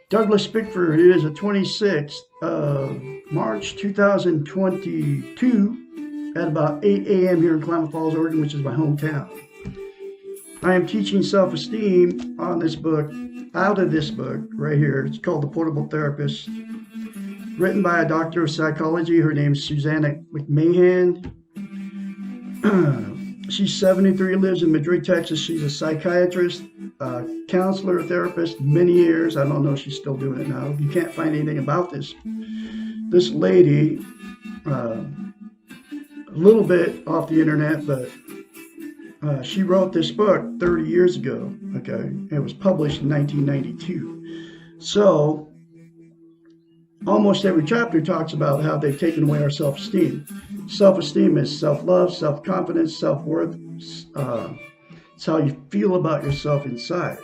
Douglas Bickford, it is the 26th of March 2022 at about 8 a.m. here in Klamath Falls, Oregon, which is my hometown. I am teaching self-esteem on this book, out of this book right here. It's called The Portable Therapist, written by a doctor of psychology. Her name is Susanna McMahon. She's 73, lives in Madrid, Texas. She's a psychiatrist, counselor, therapist, many years. I don't know if she's still doing it now. You can't find anything about this lady, a little bit off the internet, but she wrote this book 30 years ago. Okay, it was published in 1992. So almost every chapter talks about how they've taken away our self-esteem. Self-esteem is self-love, self-confidence, self-worth. It's how you feel about yourself inside.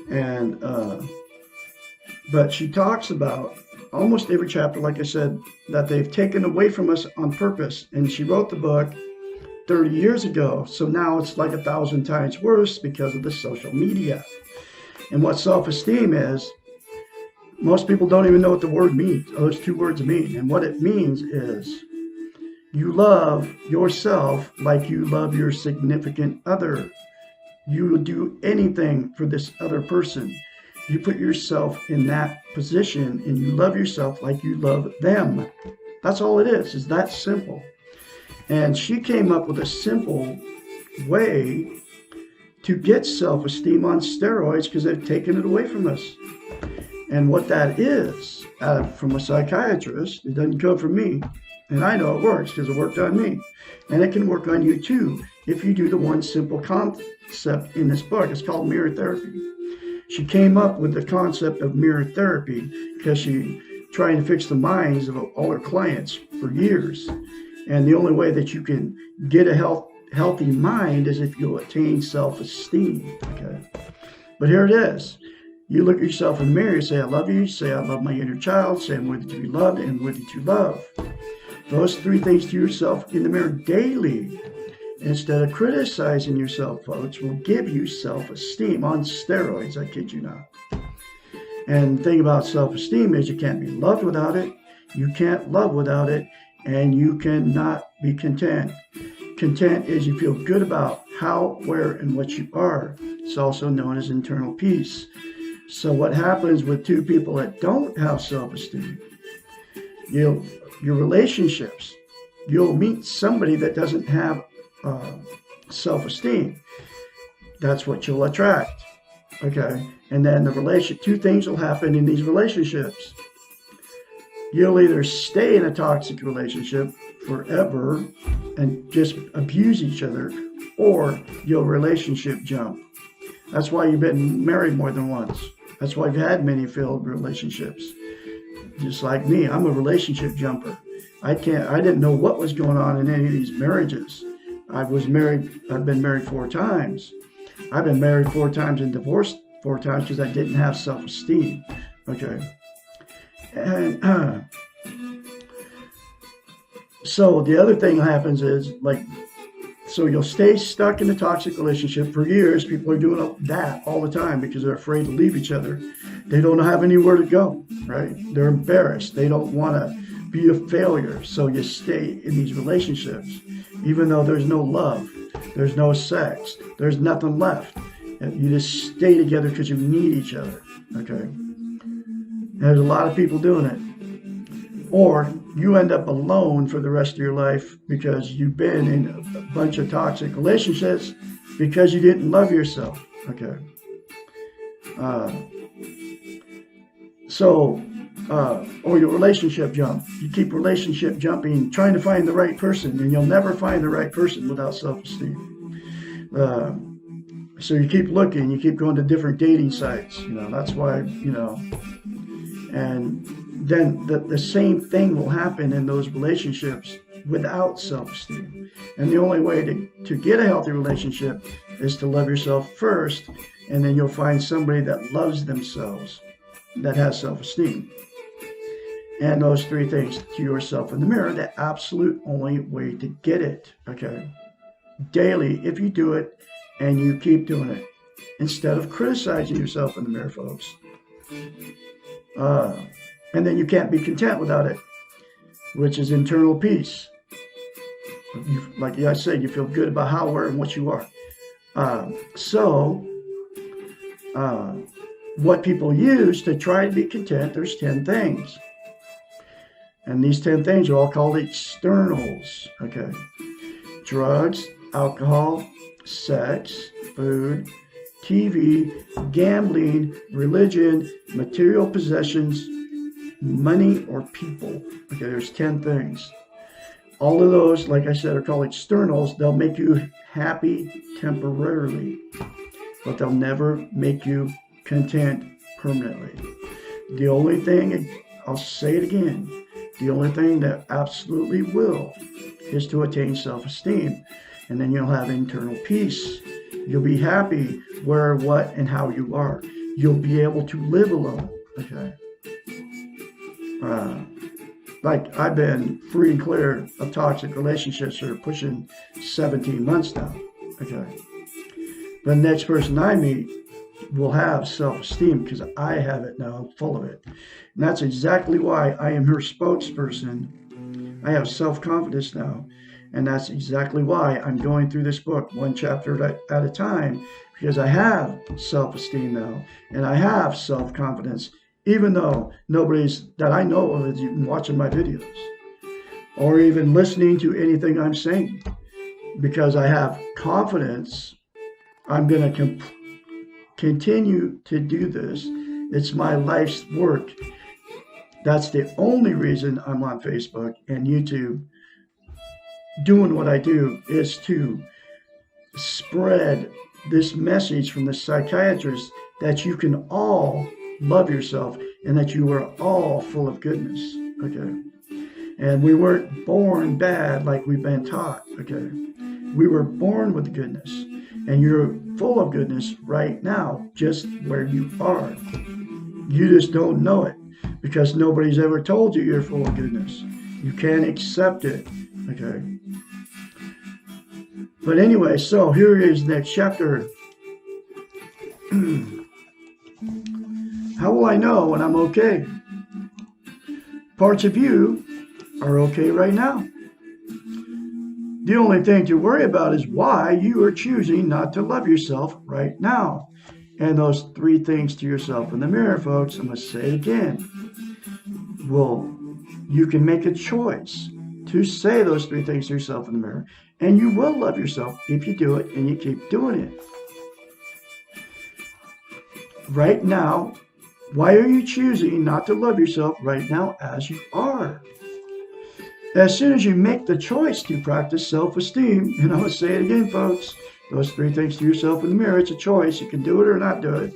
And but she talks about almost every chapter, like I said, that they've taken away from us on purpose. And she wrote the book 30 years ago. So now it's like 1,000 times worse because of the social media. And what self-esteem is, most people don't even know what the word means, those two words mean. And what it means is you love yourself like you love your significant other. You will do anything for this other person. You put yourself in that position and you love yourself like you love them. That's all it is that simple. And she came up with a simple way to get self-esteem on steroids because they've taken it away from us. And what that is, from a psychiatrist, it doesn't come from me. And I know it works because it worked on me. And it can work on you too if you do the one simple concept in this book. It's called mirror therapy. She came up with the concept of mirror therapy because she trying to fix the minds of all her clients for years. And the only way that you can get a healthy mind is if you attain self-esteem. Okay. But here it is. You look at yourself in the mirror, you say, I love you. You say, I love my inner child. Say, I'm worthy to be loved and worthy to love. Those three things to yourself in the mirror daily, instead of criticizing yourself, folks, will give you self-esteem on steroids. I kid you not. And the thing about self-esteem is you can't be loved without it. You can't love without it. And you cannot be content. Content is you feel good about how, where, and what you are. It's also known as internal peace. So what happens with two people that don't have self-esteem? Your relationships, you'll meet somebody that doesn't have self-esteem. That's what you'll attract. Okay, and then two things will happen in these relationships. You'll either stay in a toxic relationship forever and just abuse each other, or you'll relationship jump. That's why you've been married more than once. That's why you've had many failed relationships. Just like me, I'm a relationship jumper. I didn't know what was going on in any of these marriages. I've been married 4 times. I've been married 4 times and divorced 4 times because I didn't have self-esteem. Okay. And so the other thing that happens is so you'll stay stuck in a toxic relationship for years. People are doing that all the time because they're afraid to leave each other. They don't have anywhere to go, right? They're embarrassed. They don't want to be a failure. So you stay in these relationships, even though there's no love, there's no sex, there's nothing left. You just stay together because you need each other, okay? There's a lot of people doing it. Or you end up alone for the rest of your life because you've been in a bunch of toxic relationships because you didn't love yourself. Okay. Or your relationship jump. You keep relationship jumping, trying to find the right person, and you'll never find the right person without self-esteem. So you keep looking, you keep going to different dating sites. That's why, and then the same thing will happen in those relationships without self-esteem. And the only way to get a healthy relationship is to love yourself first, and then you'll find somebody that loves themselves, that has self-esteem. And those three things to yourself in the mirror, the absolute only way to get it, okay? Daily, if you do it and you keep doing it, instead of criticizing yourself in the mirror, folks. And then you can't be content without it, which is internal peace. Like I said, you feel good about how, where, and what you are. What people use to try to be content, there's 10 things. And these 10 things are all called externals, okay? Drugs, alcohol, sex, food, TV, gambling, religion, material possessions, money, or people. Okay, there's 10 things. All of those, like I said, are called externals. They'll make you happy temporarily, but they'll never make you content permanently. The only thing, I'll say it again, the only thing that absolutely will is to attain self-esteem. And then you'll have internal peace. You'll be happy where, what, and how you are. You'll be able to live alone, okay? Like I've been free and clear of toxic relationships for pushing 17 months now, okay? The next person I meet will have self-esteem because I have it now, full of it. And that's exactly why I am her spokesperson. I have self-confidence now. And that's exactly why I'm going through this book one chapter at a time, because I have self-esteem now and I have self-confidence, even though nobody's that I know of is even watching my videos or even listening to anything I'm saying, because I have confidence. I'm going to continue to do this. It's my life's work. That's the only reason I'm on Facebook and YouTube doing what I do, is to spread this message from the psychiatrist that you can all love yourself and that you are all full of goodness, okay? And we weren't born bad like we've been taught, okay? We were born with goodness, and you're full of goodness right now, just where you are. You just don't know it because nobody's ever told you you're full of goodness. You can't accept it, okay? But anyway, so here is next chapter. How will I know when I'm okay? Parts of you are okay right now. The only thing to worry about is why you are choosing not to love yourself right now. And those three things to yourself in the mirror, folks, I'm going to say it again. Well, you can make a choice to say those three things to yourself in the mirror, and you will love yourself if you do it and you keep doing it. Right now, why are you choosing not to love yourself right now as you are? As soon as you make the choice to practice self-esteem, and I'm going to say it again, folks, those three things to yourself in the mirror, it's a choice. You can do it or not do it.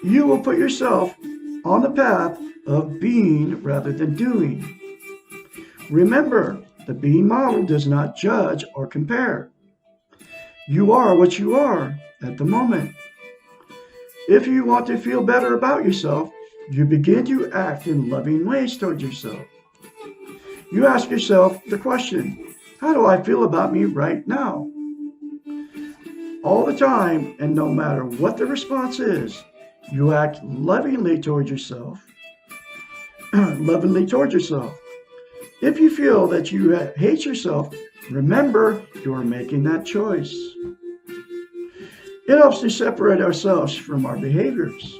You will put yourself on the path of being rather than doing. Remember, the being model does not judge or compare. You are what you are at the moment. If you want to feel better about yourself, you begin to act in loving ways towards yourself. You ask yourself the question, how do I feel about me right now? All the time, and no matter what the response is, you act lovingly towards yourself. Lovingly towards yourself. If you feel that you hate yourself, remember you are making that choice. It helps to separate ourselves from our behaviors.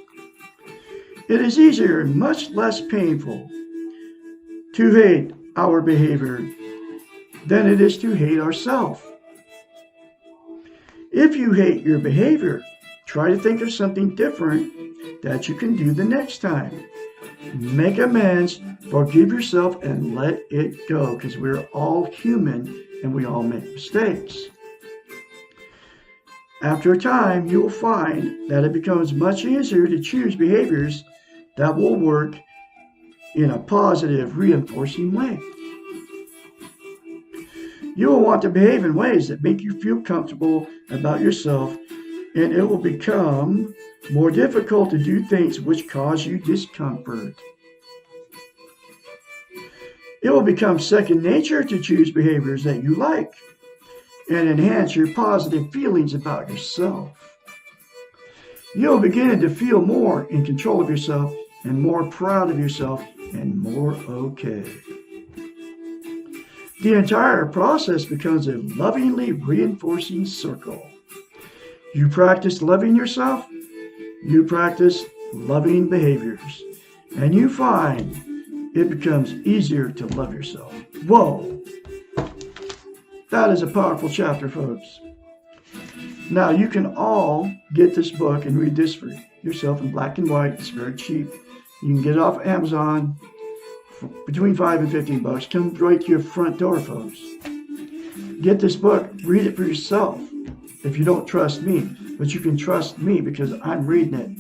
It is easier and much less painful to hate our behavior than it is to hate ourselves. If you hate your behavior, try to think of something different that you can do the next time. Make amends, forgive yourself, and let it go, because we're all human and we all make mistakes. After a time, you will find that it becomes much easier to choose behaviors that will work in a positive, reinforcing way. You will want to behave in ways that make you feel comfortable about yourself, and it will become more difficult to do things which cause you discomfort. It will become second nature to choose behaviors that you like and enhance your positive feelings about yourself. You'll begin to feel more in control of yourself and more proud of yourself and more okay. The entire process becomes a lovingly reinforcing circle. You practice loving yourself, you practice loving behaviors, and you find it becomes easier to love yourself. Whoa! That is a powerful chapter, folks. Now, you can all get this book and read this for yourself in black and white. It's very cheap. You can get it off Amazon for between $5 and $15. Come right to your front door, folks. Get this book. Read it for yourself if you don't trust me. But you can trust me because I'm reading it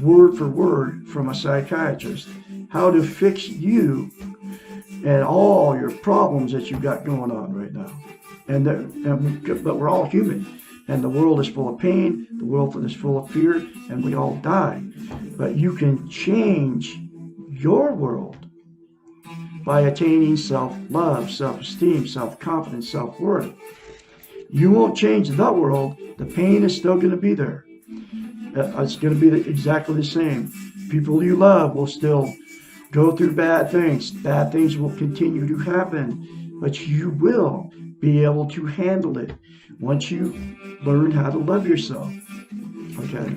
word for word from a psychiatrist. How to fix you and all your problems that you've got going on right now. But we're all human. And the world is full of pain, the world is full of fear, and we all die. But you can change your world by attaining self-love, self-esteem, self-confidence, self-worth. You won't change the world. The pain is still going to be there. It's going to be exactly the same. People you love will still go through bad things. Bad things will continue to happen, but you will be able to handle it once you learn how to love yourself. Okay?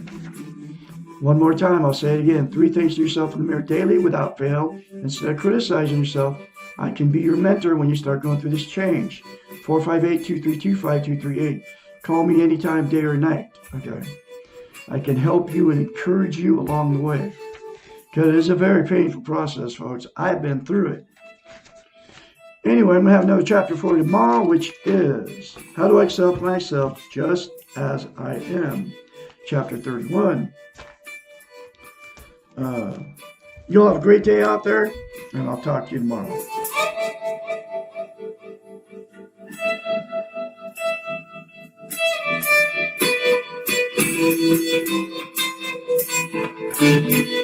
One more time, I'll say it again. 3 things to yourself in the mirror daily without fail. Instead of criticizing yourself, I can be your mentor when you start going through this change. 458-232-5238. Call me anytime, day or night. Okay? I can help you and encourage you along the way. Because it is a very painful process, folks. I've been through it. Anyway, I'm going to have another chapter for you tomorrow, which is How to Accept Myself Just As I Am. Chapter 31. You'll have a great day out there, and I'll talk to you tomorrow. Thank you.